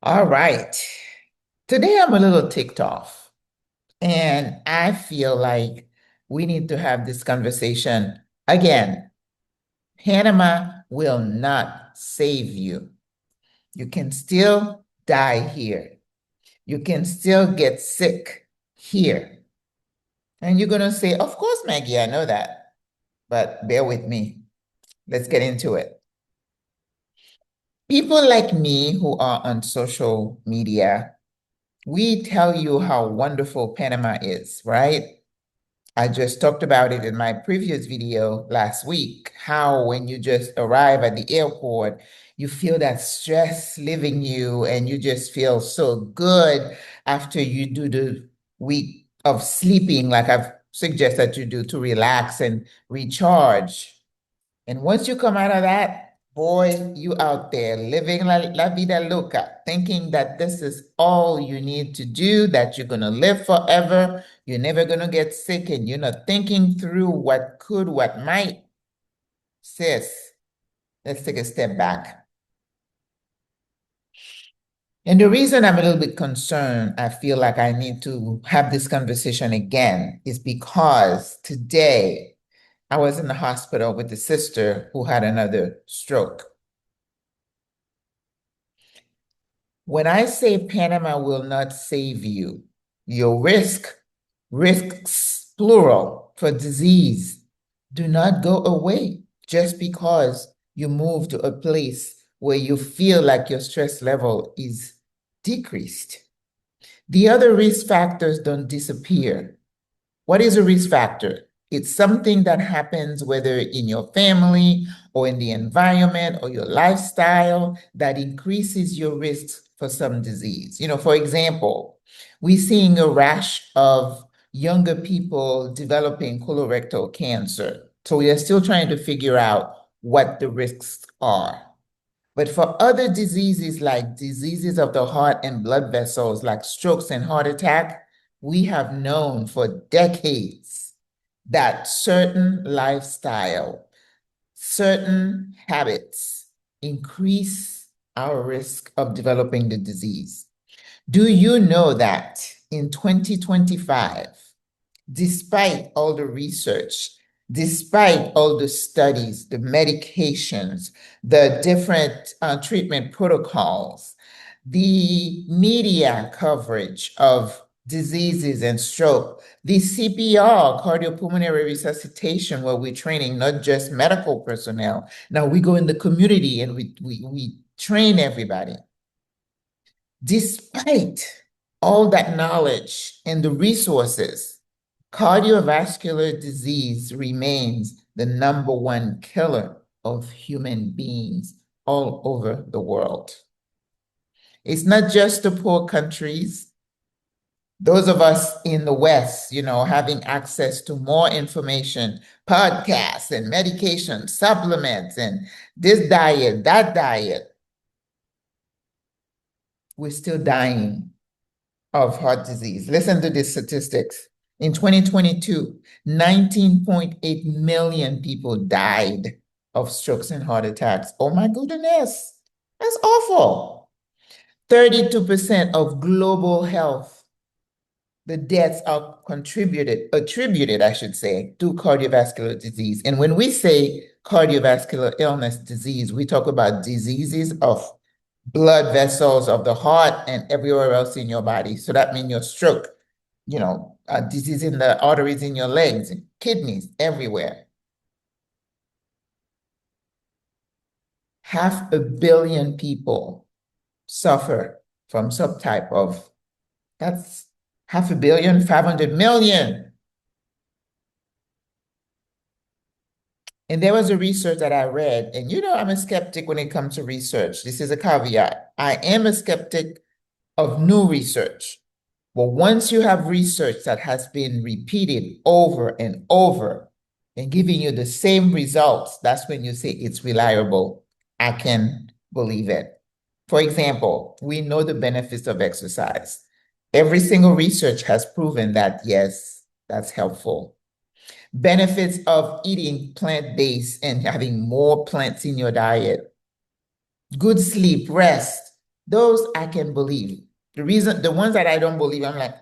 All right. Today I'm a little ticked off, and I feel like we need to have this conversation again. Panama will not save you. You can still die here. You can still get sick here. And you're going to say, of course, Maggie, I know that. But bear with me. Let's get into it. People like me who are on social media, we tell you how wonderful Panama is, right? I just talked about it in my previous video last week, how when you just arrive at the airport, you feel that stress leaving you and you just feel so good after you do the week of sleeping, like I've suggested you do to relax and recharge. And once you come out of that, boy, you out there living la vida loca, thinking that this is all you need to do, that you're going to live forever, you're never going to get sick, and you're not thinking through what could, what might. Sis, let's take a step back. And the reason I'm a little bit concerned, I feel like I need to have this conversation again, is because today I was in the hospital with a sister who had another stroke. When I say Panama will not save you, your risks plural for disease, do not go away just because you move to a place where you feel like your stress level is decreased. The other risk factors don't disappear. What is a risk factor? It's something that happens whether in your family or in the environment or your lifestyle that increases your risk for some disease. For example, we're seeing a rash of younger people developing colorectal cancer. So we are still trying to figure out what the risks are. But for other diseases like diseases of the heart and blood vessels, like strokes and heart attack, we have known for decades that certain lifestyle, certain habits increase our risk of developing the disease. Do you know that in 2025, despite all the research, despite all the studies, the medications, the different treatment protocols, the media coverage of diseases and stroke, the CPR, cardiopulmonary resuscitation, where we're training not just medical personnel. Now we go in the community and we train everybody. Despite all that knowledge and the resources, cardiovascular disease remains the #1 killer of human beings all over the world. It's not just the poor countries. Those of us in the West, having access to more information, podcasts and medication, supplements, and this diet, that diet, we're still dying of heart disease. Listen to these statistics. In 2022, 19.8 million people died of strokes and heart attacks. Oh my goodness, that's awful. 32% of global health, the deaths are attributed, I should say, to cardiovascular disease. And when we say cardiovascular illness disease, we talk about diseases of blood vessels of the heart and everywhere else in your body. So that means your stroke, disease in the arteries in your legs, kidneys, everywhere. 500 million people suffer from some type of, that's 500 million, 500 million. And there was a research that I read, and I'm a skeptic when it comes to research. This is a caveat. I am a skeptic of new research. But once you have research that has been repeated over and over and giving you the same results, that's when you say it's reliable. I can believe it. For example, we know the benefits of exercise. Every single research has proven that, yes, that's helpful. Benefits of eating plant-based and having more plants in your diet. Good sleep, rest, Those I can believe. The ones that I don't believe, I'm like,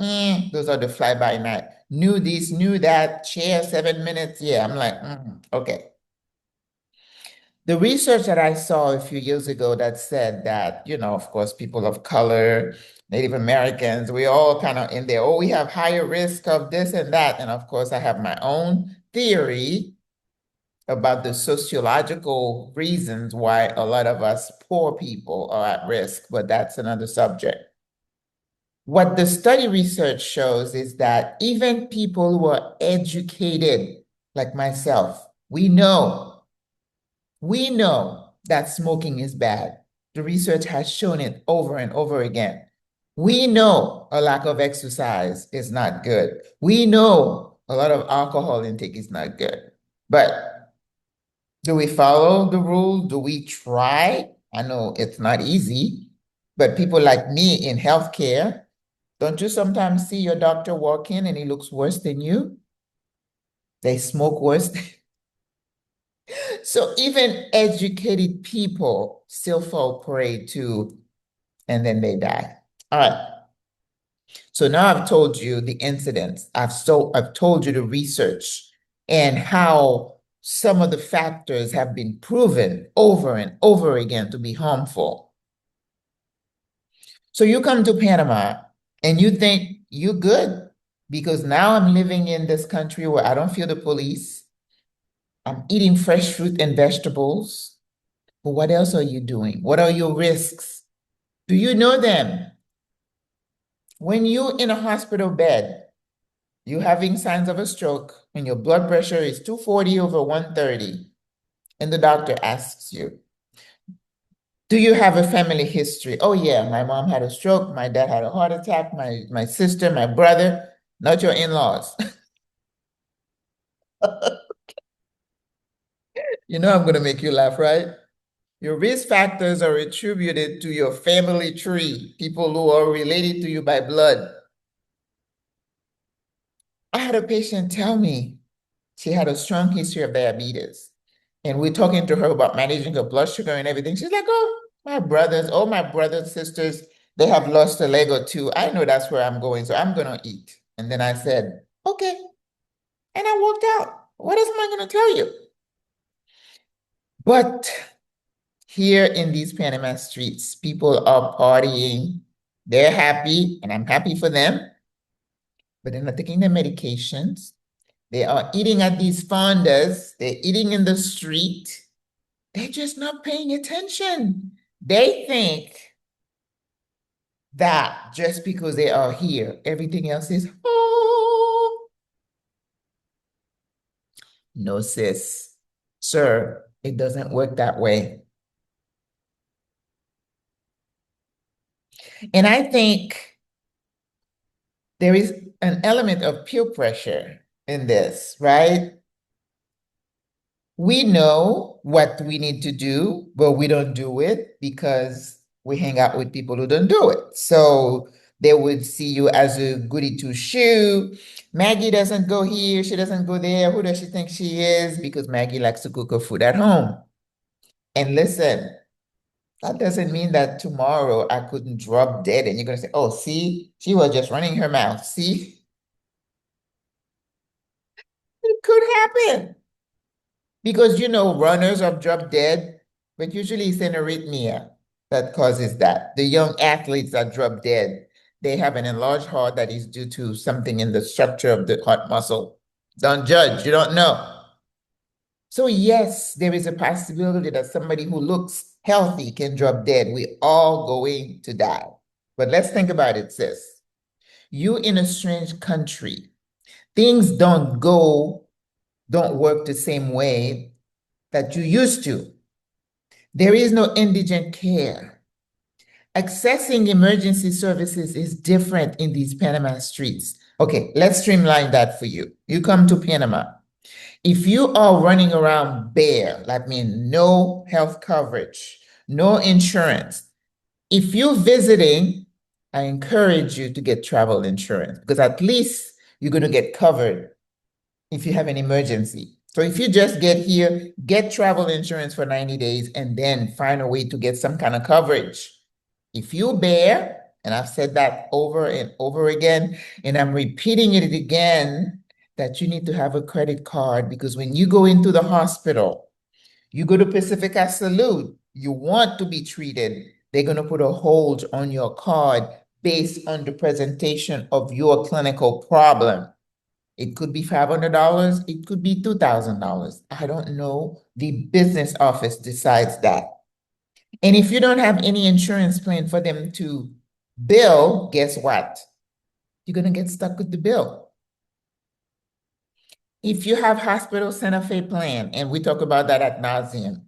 those are the fly-by-night. Knew this, knew that, chair 7 minutes. Yeah, I'm like, okay. The research that I saw a few years ago that said that, of course, people of color, Native Americans, we all kind of in there, oh, we have higher risk of this and that. And of course, I have my own theory about the sociological reasons why a lot of us poor people are at risk, but that's another subject. What the study research shows is that even people who are educated, like myself, we know that smoking is bad. The research has shown it over and over again. We know a lack of exercise is not good. We know a lot of alcohol intake is not good. But do we follow the rule? Do we try? I know it's not easy, but people like me in healthcare, don't you sometimes see your doctor walk in and he looks worse than you? They smoke worse. So even educated people still fall prey to, and then they die. All right. So now I've told you the incidents. I've told you the research and how some of the factors have been proven over and over again to be harmful. So you come to Panama and you think you're good because now I'm living in this country where I don't feel the police. I'm eating fresh fruit and vegetables. But what else are you doing? What are your risks? Do you know them? When you're in a hospital bed, you're having signs of a stroke and your blood pressure is 240 over 130, and the doctor asks you, do you have a family history? Oh, yeah, my mom had a stroke, my dad had a heart attack, my sister, my brother, not your in-laws. You know I'm going to make you laugh, right? Your risk factors are attributed to your family tree, people who are related to you by blood. I had a patient tell me she had a strong history of diabetes. And we're talking to her about managing her blood sugar and everything. She's like, oh, all my brothers, sisters, they have lost a leg or two. I know that's where I'm going, so I'm going to eat. And then I said, okay. And I walked out. What else am I going to tell you? But here in these Panama streets, people are partying. They're happy, and I'm happy for them, but they're not taking their medications. They are eating at these fondas. They're eating in the street. They're just not paying attention. They think that just because they are here, everything else is, oh, no, sis, sir, it doesn't work that way. And I think there is an element of peer pressure in this, right? We know what we need to do, but we don't do it because we hang out with people who don't do it. So they would see you as a goody two shoe. Maggie doesn't go here, she doesn't go there. Who does she think she is? Because Maggie likes to cook her food at home. And listen, that doesn't mean that tomorrow I couldn't drop dead and you're going to say, oh, see, she was just running her mouth. See, it could happen. Because runners have dropped dead, but usually it's an arrhythmia that causes that. The young athletes that drop dead, they have an enlarged heart that is due to something in the structure of the heart muscle. Don't judge, you don't know. So yes, there is a possibility that somebody who looks healthy can drop dead. We all going to die. But let's think about it, sis. You in a strange country, things don't work the same way that you used to. There is no indigent care. Accessing emergency services is different in these Panama streets. Okay, let's streamline that for you. You come to Panama. If you are running around bare, that means no health coverage, no insurance. If you're visiting, I encourage you to get travel insurance because at least you're going to get covered if you have an emergency. So if you just get here, get travel insurance for 90 days and then find a way to get some kind of coverage. If you bear, and I've said that over and over again, and I'm repeating it again, that you need to have a credit card, because when you go into the hospital, you go to Pacifica Salute, you want to be treated, they're going to put a hold on your card based on the presentation of your clinical problem. It could be $500, it could be $2,000. I don't know. The business office decides that. And if you don't have any insurance plan for them to bill, guess what? You're going to get stuck with the bill. If you have hospital Santa Fe plan, and we talk about that ad nauseum,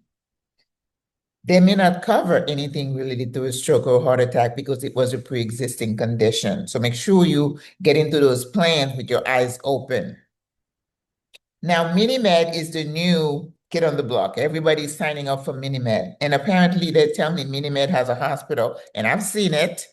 they may not cover anything related to a stroke or heart attack because it was a pre-existing condition. So make sure you get into those plans with your eyes open. Now, Minimed is the new kid on the block. Everybody's signing up for Minimed. And apparently they tell me Minimed has a hospital, and I've seen it.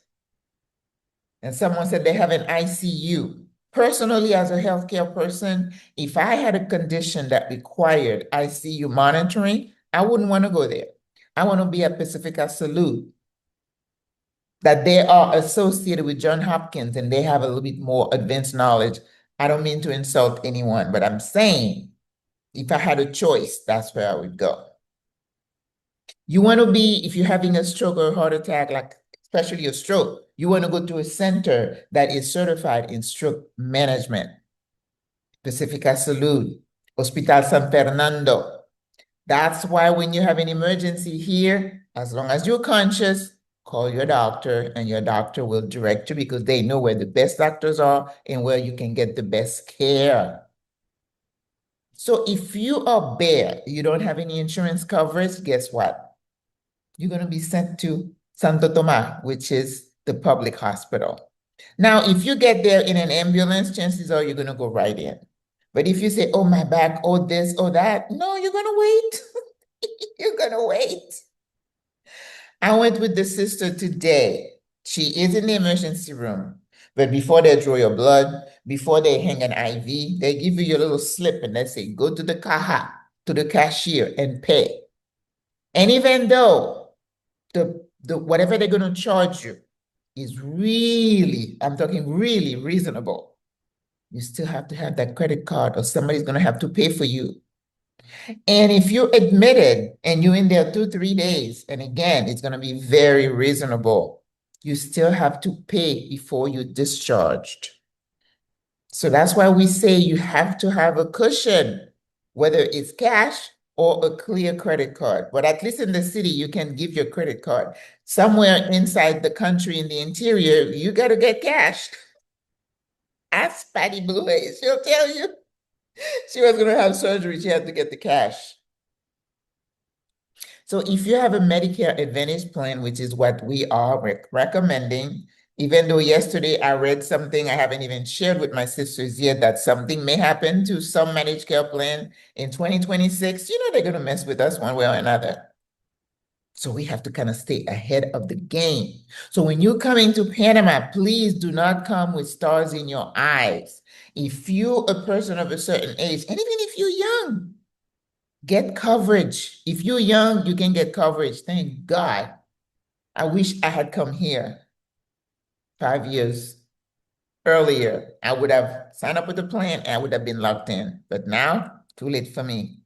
And someone said they have an ICU. Personally, as a healthcare person, if I had a condition that required ICU monitoring, I wouldn't want to go there. I want to be at Pacifica Salute, that they are associated with Johns Hopkins and they have a little bit more advanced knowledge. I don't mean to insult anyone, but I'm saying if I had a choice, that's where I would go. You want to be, if you're having a stroke or a heart attack, like especially a stroke, you want to go to a center that is certified in stroke management. Pacifica Salud, Hospital San Fernando. That's why when you have an emergency here, as long as you're conscious, call your doctor and your doctor will direct you because they know where the best doctors are and where you can get the best care. So if you are bare, you don't have any insurance coverage, guess what? You're going to be sent to Santo Tomas, which is the public hospital. Now, if you get there in an ambulance, chances are you're going to go right in. But if you say, oh, my back, oh, this, oh, that, no, you're going to wait. You're going to wait. I went with the sister today. She is in the emergency room. But before they draw your blood, before they hang an IV, they give you your little slip and they say, go to the caja, to the cashier and pay. And even though the whatever they're going to charge you is really, I'm talking really reasonable, you still have to have that credit card or somebody's going to have to pay for you. And if you're admitted and you're in there 2-3 days, and again, it's going to be very reasonable, you still have to pay before you're discharged. So that's why we say you have to have a cushion, whether it's cash or a clear credit card. But at least in the city, you can give your credit card. Somewhere inside the country in the interior, you got to get cash. Ask Patty Blue Eyes, she'll tell you. She was going to have surgery, she had to get the cash. So if you have a Medicare Advantage plan, which is what we are recommending, even though yesterday I read something I haven't even shared with my sisters yet, that something may happen to some managed care plan in 2026, you know, they're going to mess with us one way or another. So we have to kind of stay ahead of the game. So when you're coming to Panama, please do not come with stars in your eyes. If you're a person of a certain age, and even if you're young, get coverage. If you're young, you can get coverage. Thank God. I wish I had come here 5 years earlier. I would have signed up with a plan and I would have been locked in. But now, too late for me.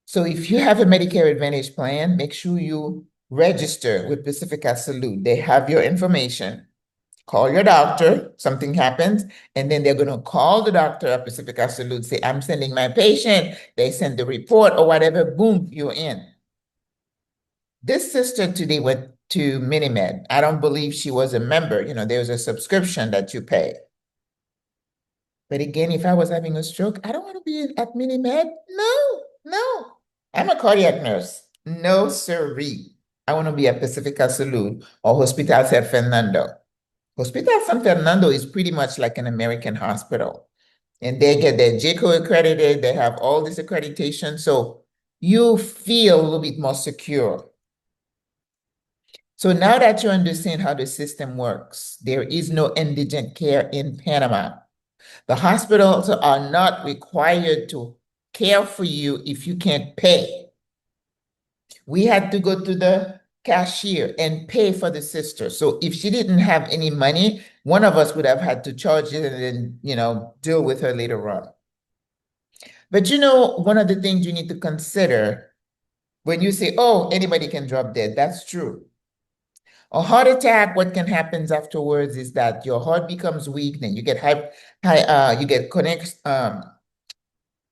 So if you have a Medicare Advantage plan, make sure you register with Pacifica Salute. They have your information. Call your doctor, something happens, and then they're going to call the doctor at Pacifica Salute, say, I'm sending my patient. They send the report or whatever, boom, you're in. This sister today went to Minimed. I don't believe she was a member. You know, there's a subscription that you pay. But again, if I was having a stroke, I don't want to be at Minimed. No. I'm a cardiac nurse. No, sirree. I want to be at Pacifica Salute or Hospital San Fernando. Hospital San Fernando is pretty much like an American hospital. And they get their JCO accredited. They have all this accreditation. So you feel a little bit more secure. So now that you understand how the system works, there is no indigent care in Panama. The hospitals are not required to care for you if you can't pay. We had to go to the cashier and pay for the sister. So if she didn't have any money, one of us would have had to charge it and then, deal with her later on. But one of the things you need to consider when you say, oh, anybody can drop dead, that's true. A heart attack, what can happen afterwards is that your heart becomes weak, then you get you get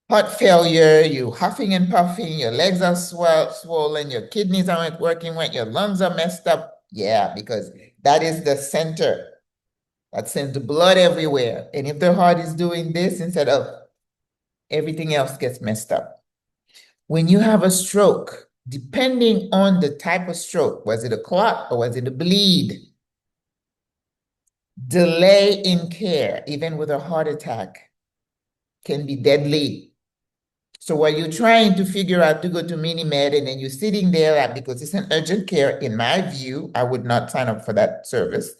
heart failure, you huffing and puffing, your legs are swollen, your kidneys aren't working right, your lungs are messed up. Yeah, because that is the center that sends the blood everywhere. And if the heart is doing this instead of everything else gets messed up. When you have a stroke, depending on the type of stroke, was it a clot or was it a bleed? Delay in care, even with a heart attack, can be deadly. So while you're trying to figure out to go to mini-med and then you're sitting there because it's an urgent care, in my view, I would not sign up for that service.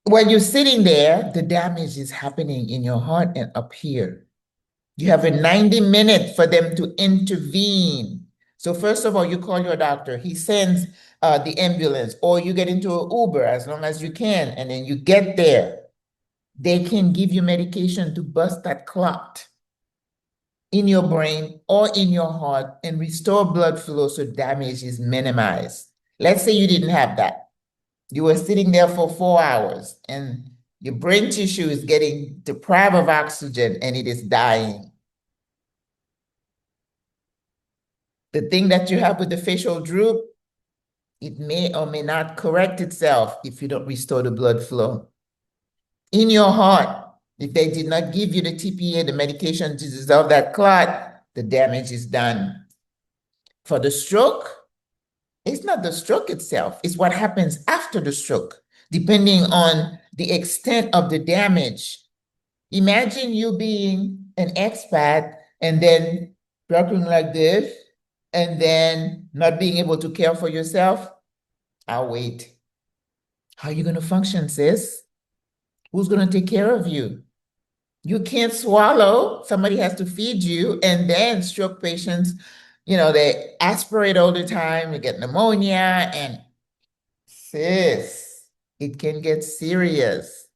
While you're sitting there, the damage is happening in your heart and up here. You have a 90 minutes for them to intervene. So first of all, you call your doctor. He sends the ambulance, or you get into an Uber as long as you can, and then you get there. They can give you medication to bust that clot in your brain or in your heart and restore blood flow so damage is minimized. Let's say you didn't have that. You were sitting there for 4 hours and your brain tissue is getting deprived of oxygen and it is dying. The thing that you have with the facial droop, it may or may not correct itself if you don't restore the blood flow. In your heart, if they did not give you the TPA, the medication to dissolve that clot, the damage is done. For the stroke, it's not the stroke itself, it's what happens after the stroke, depending on the extent of the damage. Imagine you being an expat and then walking like this, and then not being able to care for yourself. I'll wait. How are you going to function, sis? Who's going to take care of you? You can't swallow. Somebody has to feed you. And then stroke patients, they aspirate all the time. You get pneumonia and sis, it can get serious.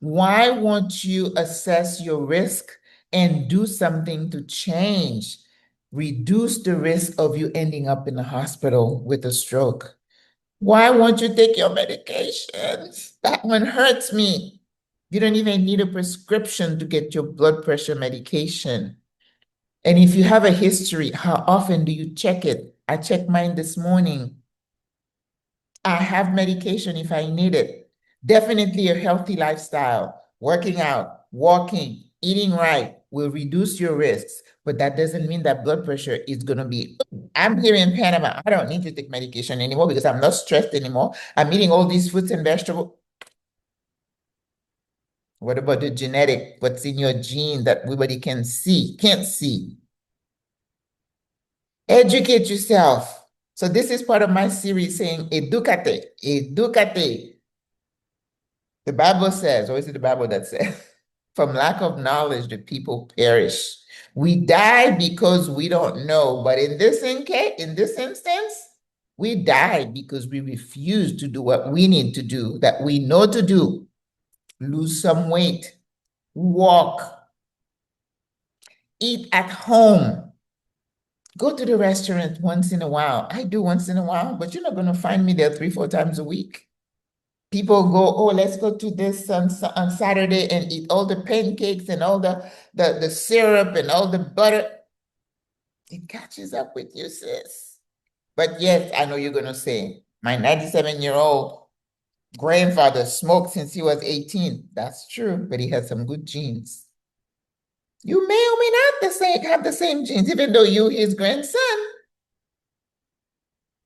Why won't you assess your risk and do something to change, reduce the risk of you ending up in the hospital with a stroke? Why won't you take your medications? That one hurts me. You don't even need a prescription to get your blood pressure medication. And if you have a history, how often do you check it? I checked mine this morning. I have medication if I need it. Definitely a healthy lifestyle, working out, walking, eating right will reduce your risks, but that doesn't mean that blood pressure is going to be, I'm here in Panama. I don't need to take medication anymore because I'm not stressed anymore. I'm eating all these fruits and vegetables. What about the genetic? What's in your gene that everybody can't see? Educate yourself. So this is part of my series saying, educate, educate. The Bible says, or is it the Bible that says, from lack of knowledge, the people perish. We die because we don't know. But in this instance, we die because we refuse to do what we need to do, that we know to do. Lose some weight, walk, eat at home. Go to the restaurant once in a while. I do once in a while, but you're not going to find me there 3-4 times a week. People go, oh, let's go to this on Saturday and eat all the pancakes and all the syrup and all the butter. It catches up with you, sis. But yes, I know you're going to say, my 97-year-old grandfather smoked since he was 18. That's true, but he had some good genes. You may or may not have the same genes, even though you're his grandson.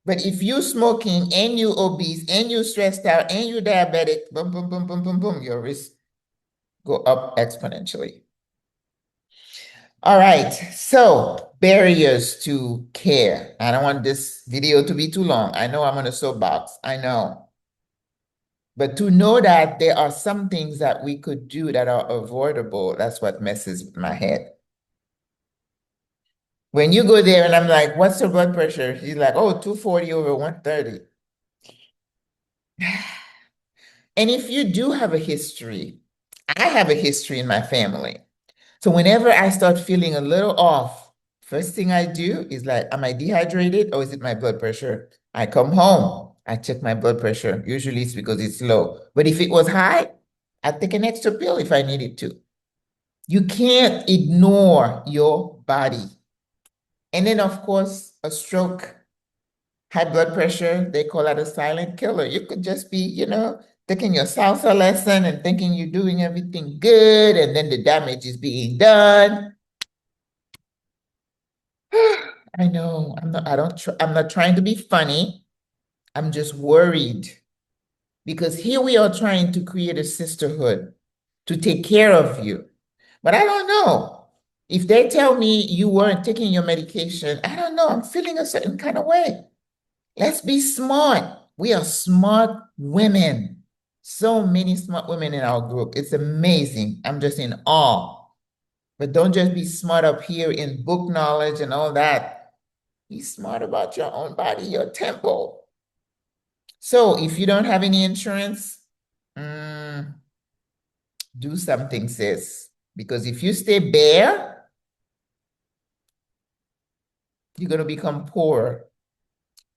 But if you smoking and you obese and you stressed out and you diabetic, boom, boom, boom, boom, boom, boom, your risk go up exponentially. All right, so barriers to care. I don't want this video to be too long. I know I'm on a soapbox, I know. But to know that there are some things that we could do that are avoidable, that's what messes with my head. When you go there and I'm like, what's your blood pressure? He's like, oh, 240 over 130. And if you do have a history, I have a history in my family. So whenever I start feeling a little off, first thing I do is like, am I dehydrated or is it my blood pressure? I come home, I check my blood pressure. Usually it's because it's low. But if it was high, I take an extra pill if I needed to. You can't ignore your body. And then, of course, a stroke, high blood pressure, they call that a silent killer. You could just be, taking your salsa lesson and thinking you're doing everything good, and then the damage is being done. I know. I'm not trying to be funny. I'm just worried because here we are trying to create a sisterhood to take care of you. But I don't know. If they tell me you weren't taking your medication, I don't know. I'm feeling a certain kind of way. Let's be smart. We are smart women. So many smart women in our group. It's amazing. I'm just in awe. But don't just be smart up here in book knowledge and all that. Be smart about your own body, your temple. So if you don't have any insurance, mm, do something, sis. Because if you stay bare, you're going to become poor.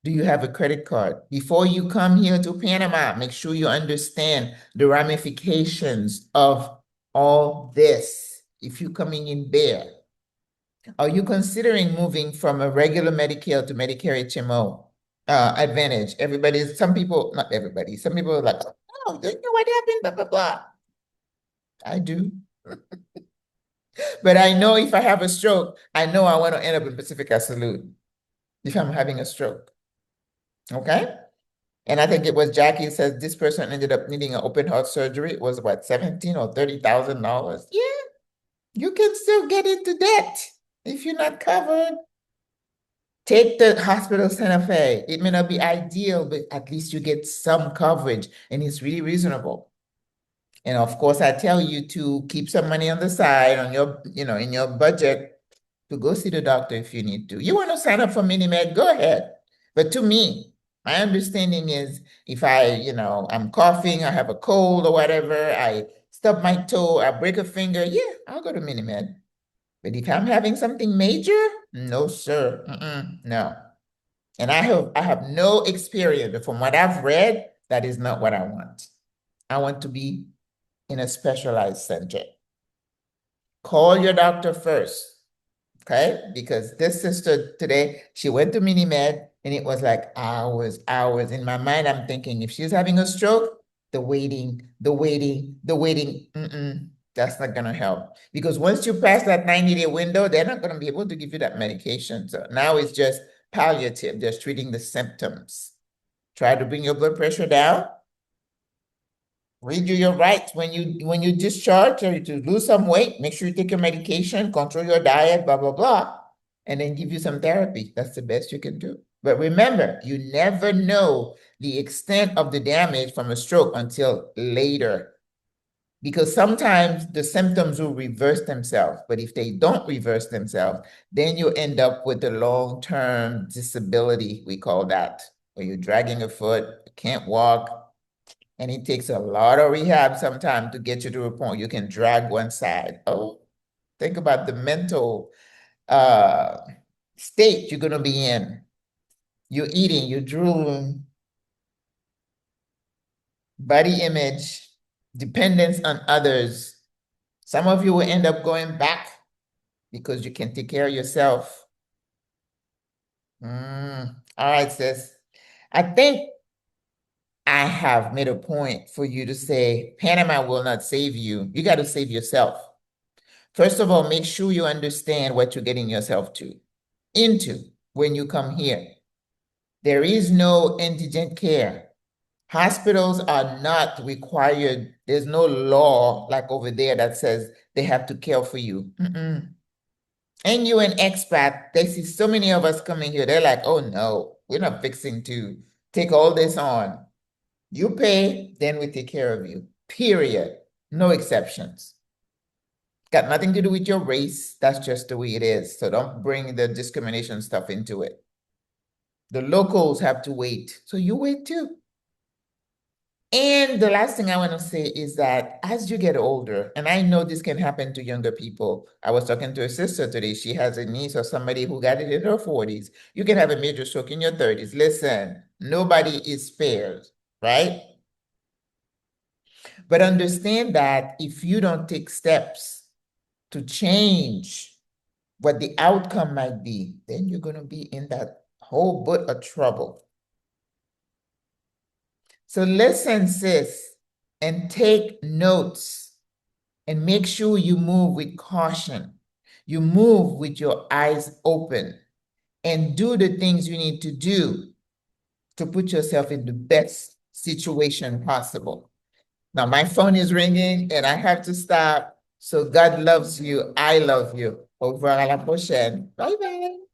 Do you have a credit card? Before you come here to Panama, make sure you understand the ramifications of all this. If you're coming in bare, are you considering moving from a regular Medicare to Medicare HMO Advantage? Some people, not everybody, some people are like, oh, do you know what happened? Blah, blah, blah. I do. But I know if I have a stroke, I know I want to end up in Pacifica Salute if I'm having a stroke. Okay? And I think it was Jackie says this person ended up needing an open heart surgery. It was what, 17 or $30,000? Yeah, you can still get into debt if you're not covered. Take the hospital Santa Fe. It may not be ideal, but at least you get some coverage and it's really reasonable. And of course, I tell you to keep some money on the side on your, in your budget to go see the doctor if you need to. You want to sign up for Minimed, go ahead. But to me, my understanding is if I'm coughing, I have a cold or whatever, I stub my toe, I break a finger, yeah, I'll go to Minimed. But if I'm having something major, no, sir. No. And I have no experience, but from what I've read, that is not what I want. I want to be in a specialized center. Call your doctor first. Okay, because this sister today, she went to Minimed and it was like hours, hours. In my mind, I'm thinking if she's having a stroke, the waiting, that's not gonna help. Because once you pass that 90-day window, they're not gonna be able to give you that medication. So now it's just palliative, just treating the symptoms. Try to bring your blood pressure down. Read you your rights when you discharge or to lose some weight, make sure you take your medication, control your diet, blah, blah, blah, and then give you some therapy. That's the best you can do. But remember, you never know the extent of the damage from a stroke until later. Because sometimes the symptoms will reverse themselves, but if they don't reverse themselves, then you end up with a long-term disability, we call that, where you're dragging a foot, can't walk, and it takes a lot of rehab sometimes to get you to a point you can drag one side. Oh, think about the mental uh, state you're going to be in. You're eating, you're drooling, body image, dependence on others. Some of you will end up going back because you can take care of yourself. All right, sis. I think I have made a point for you to say, Panama will not save you. You got to save yourself. First of all, make sure you understand what you're getting yourself into when you come here. There is no indigent care. Hospitals are not required. There's no law like over there that says they have to care for you. And you're an expat. They see so many of us coming here. They're like, oh no, we're not fixing to take all this on. You pay, then we take care of you. Period. No exceptions. Got nothing to do with your race. That's just the way it is. So don't bring the discrimination stuff into it. The locals have to wait. So you wait too. And the last thing I want to say is that as you get older, and I know this can happen to younger people. I was talking to a sister today. She has a niece or somebody who got it in her 40s. You can have a major stroke in your 30s. Listen, nobody is spared, right? But understand that if you don't take steps to change what the outcome might be, then you're going to be in that whole boat of trouble. So listen, sis, and take notes and make sure you move with caution. You move with your eyes open and do the things you need to do to put yourself in the best situation possible. Now, my phone is ringing and I have to stop. So God loves you. I love you. Au revoir à la prochaine. Bye bye.